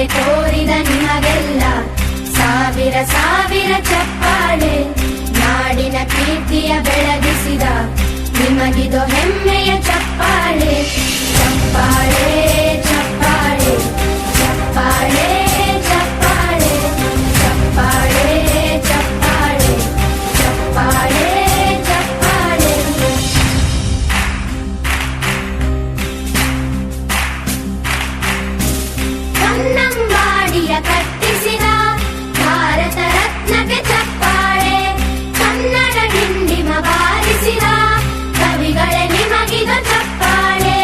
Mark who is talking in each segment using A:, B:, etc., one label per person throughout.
A: ತೋರಿದ ನಿಮಗೆಲ್ಲ ಸಾವಿರ ಸಾವಿರ ಚಪ್ಪಾಳೆ. ನಾಡಿನ ಕೀರ್ತಿಯ ಬೆಳಗಿಸಿದ ನಿಮಗಿದು ಹೆಮ್ಮೆಯ ಚಪ್ಪಾಳೆ. ಚಪ್ಪಾಳೆ ಚಪ್ಪಾಳೆ ಚಪ್ಪಾಳೆ ಚಪ್ಪಾಳೆ ಚಪ್ಪಾಳೆ ಚಪ್ಪಾಳೆ ಚಪ್ಪಾಳೆ ಚಪ್ಪಾಳೆ. ಕನ್ನಂಬಾಡಿಯ ಕಟ್ಟಿಸಿದ ಭಾರತ ರತ್ನಕ್ಕೆ ಚಪ್ಪಾಳೆ. ಕನ್ನಡ ಡಿಂಡಿಮ ಬಾರಿಸಿದ ಕವಿಗಳೇ ನಿಮಗಿದು ಚಪ್ಪಾಳೆ.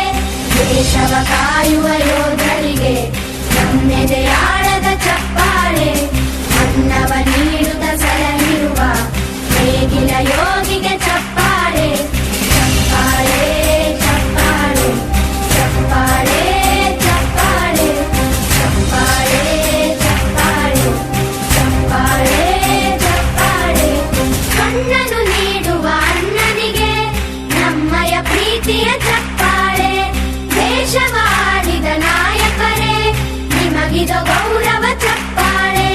A: ದೇಶವ ಕಾಯುವ ಯೋಧರಿಗೆ ನಮ್ಮೆದೆಯಾಳದ ಚಪ್ಪಾಳೆ. ಅನ್ನವ ನೀಡುತ್ತ ಸಲಹಿರುವ ನೇಗಿಲ ಯೋಗಿಗೆ ಚಪ್ಪಾಳೆ. ಚಪ್ಪಾಳೆ ಚಪ್ಪಾಳೆ ಚಪ್ಪಾಳೆ ಚಪ್ಪಾಳೆ ಚಪ್ಪಾಳೆ ಚಪ್ಪಾಳೆ ಚಪ್ಪಾಳೆ ಚಪ್ಪಾಳೆ. ಕಣ್ಣನು ನೀಡುವ ಅಣ್ಣನಿಗೆ ನಮ್ಮಯ ಪ್ರೀತಿಯ ಚಪ್ಪಾಳೆ. ದೇಶವಾಡಿದ ನಾಯಕರೇ ನಿಮಗಿದು ಗೌರವ ಚಪ್ಪಾಳೆ.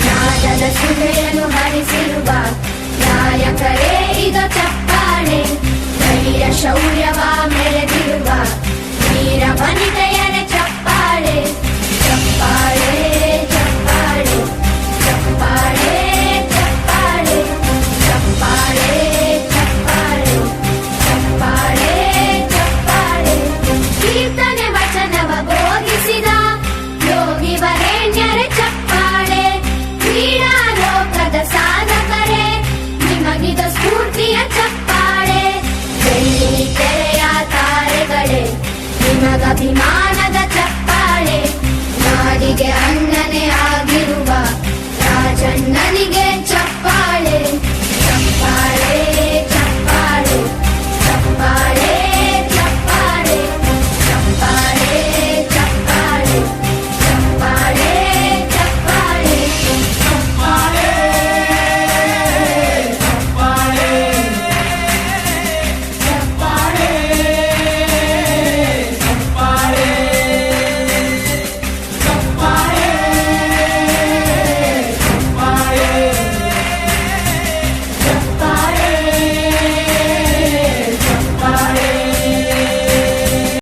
A: ನಾದದ ಸುಧೆಯನ್ನು ಹರಿಸಿರುವ ನಾಯಕರೇ ಇದು ಚಪ್ಪಾಳೆ. ಧೈರ್ಯ ಶೌರ್ಯವ ಮೆರೆದಿರುವ ವೀರ ವನಿತೆಯರ ಚಪ್ಪಾಳೆ. ಚಪ್ಪಾಳೆ ಚಪ್ಪಾಳೆ ಚಪ್ಪಾಳೆ ಚಪ್ಪಾಳೆ ಚಪ್ಪಾಳೆ ಚಪ್ಪಾಳೆ ಚಪ್ಪಾಳೆ ಚಪ್ಪಾಳೆ. ಕೀರ್ತನೆ ವಚನವ ಬೋಧಿಸಿದ ಯೋಗಿ ವರೇಣ್ಯರ ಚಪ್ಪಾಳೆ. ಕ್ರೀಡಾ ಲೋಕದ ಸಾಧಕರೇ ನಿಮಗಿದು ಸ್ಫೂರ್ತಿಯ ಚಪ್ಪಾಳೆ. ಬೆಳ್ಳಿ ತೆರೆಯ ತಾರೆಗಳೇ ನಿಮಗಭಿಮಾನದ ಚಪ್ಪಾಳೆ. ನಾಡಿಗೆ